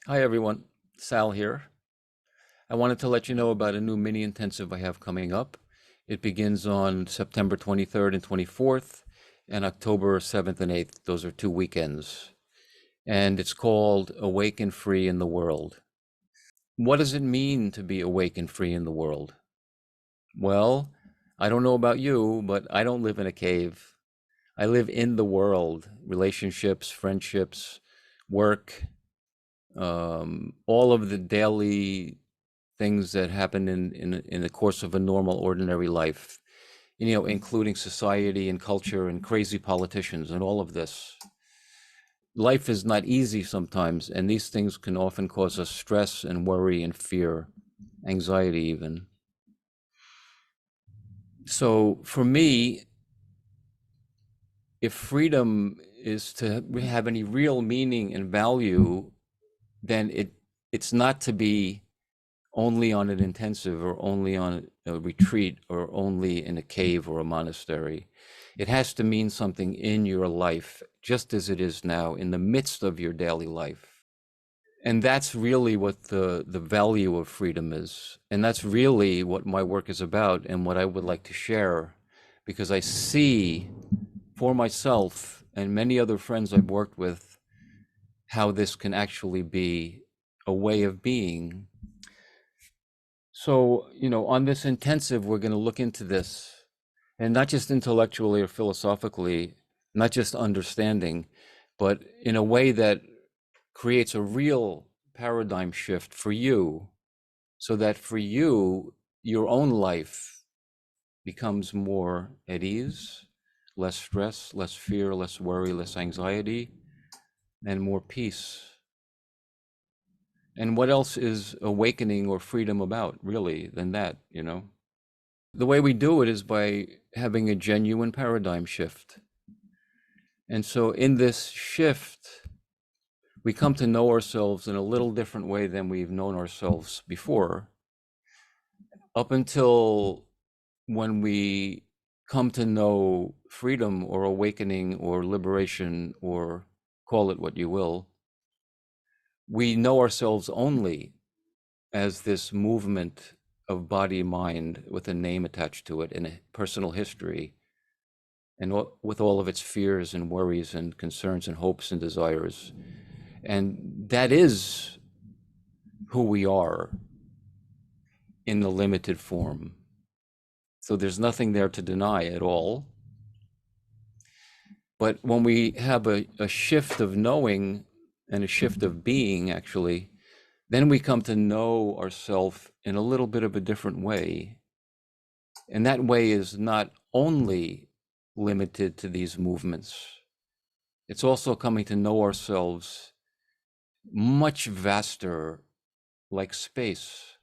Hi everyone, Sal here. I wanted to let you know about a new mini intensive I have coming up. It begins on September 23rd and 24th and October 7th and 8th. Those are 2 weekends. And it's called Awake and Free in the World. What does it mean to be awake and free in the world? Well, I don't know about you, but I don't live in a cave. I live in the world, relationships, friendships, work, all of the daily things that happen in the course of a normal, ordinary life, including society and culture and crazy politicians and all of this. Life is not easy sometimes, and these things can often cause us stress and worry and fear, anxiety even. So for me, if freedom is to have any real meaning and value, then it's not to be only on an intensive or only on a retreat or only in a cave or a monastery. It has to mean something in your life, just as it is now, in the midst of your daily life. And that's really what the value of freedom is. And that's really what my work is about and what I would like to share, because I see for myself and many other friends I've worked with how this can actually be a way of being. So, on this intensive, we're going to look into this, and not just intellectually or philosophically, not just understanding, but in a way that creates a real paradigm shift for you, so that for you, your own life becomes more at ease, less stress, less fear, less worry, less anxiety, and more peace. And what else is awakening or freedom about, really, than that? The way we do it is by having a genuine paradigm shift. And so in this shift, we come to know ourselves in a little different way than we've known ourselves before, up until when we come to know freedom or awakening or liberation, or call it what you will. We know ourselves only as this movement of body mind with a name attached to it and a personal history, and with all of its fears and worries and concerns and hopes and desires. And that is who we are in the limited form. So there's nothing there to deny at all. But when we have a shift of knowing and a shift of being, actually, then we come to know ourselves in a little bit of a different way. And that way is not only limited to these movements, it's also coming to know ourselves much vaster, like space.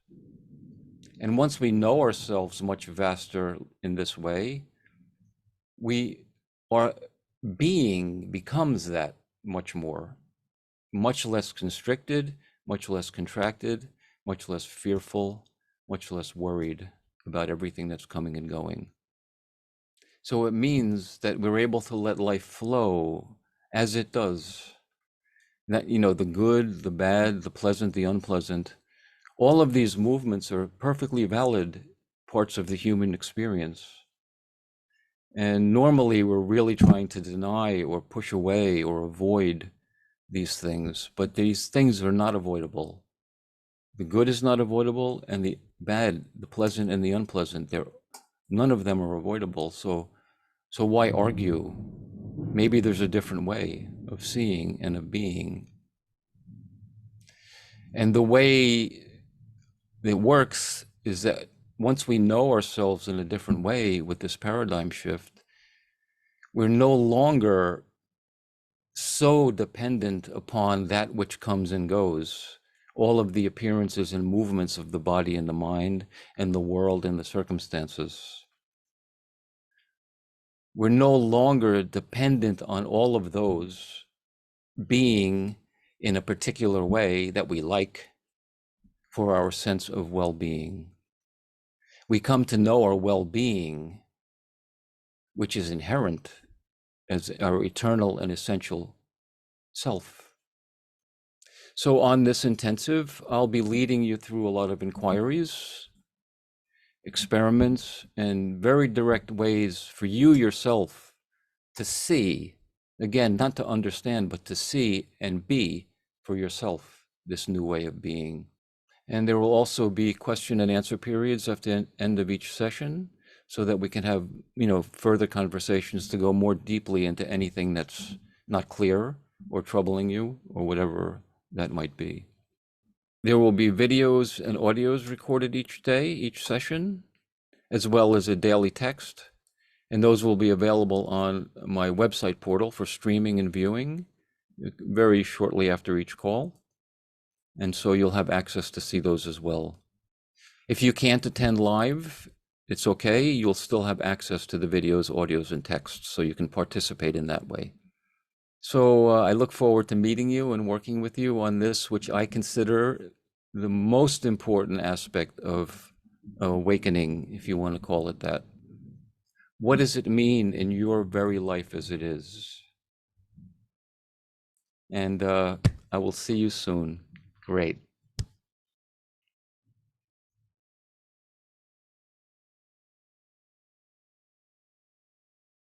And once we know ourselves much vaster in this way, we our being becomes that much more, much less constricted, much less contracted, much less fearful, much less worried about everything that's coming and going. So it means that we're able to let life flow as it does. That, the good, the bad, the pleasant, the unpleasant, all of these movements are perfectly valid parts of the human experience. And normally we're really trying to deny or push away or avoid these things, but these things are not avoidable. The good is not avoidable, and the bad, the pleasant and the unpleasant, none of them are avoidable. So why argue? Maybe there's a different way of seeing and of being. And the way it works is that once we know ourselves in a different way with this paradigm shift, we're no longer so dependent upon that which comes and goes, all of the appearances and movements of the body and the mind and the world and the circumstances. We're no longer dependent on all of those being in a particular way that we like for our sense of well-being. We come to know our well-being, which is inherent as our eternal and essential self. So on this intensive, I'll be leading you through a lot of inquiries, experiments, and very direct ways for you yourself to see, again, not to understand, but to see and be for yourself this new way of being. And there will also be question and answer periods at the end of each session so that we can have, further conversations to go more deeply into anything that's not clear or troubling you or whatever that might be. There will be videos and audios recorded each day, each session, as well as a daily text. And those will be available on my website portal for streaming and viewing very shortly after each call. And so you'll have access to see those as well. If you can't attend live, it's okay. You'll still have access to the videos, audios, and texts, so you can participate in that way. So I look forward to meeting you and working with you on this, which I consider the most important aspect of awakening, if you want to call it that. What does it mean in your very life as it is? And I will see you soon. Great.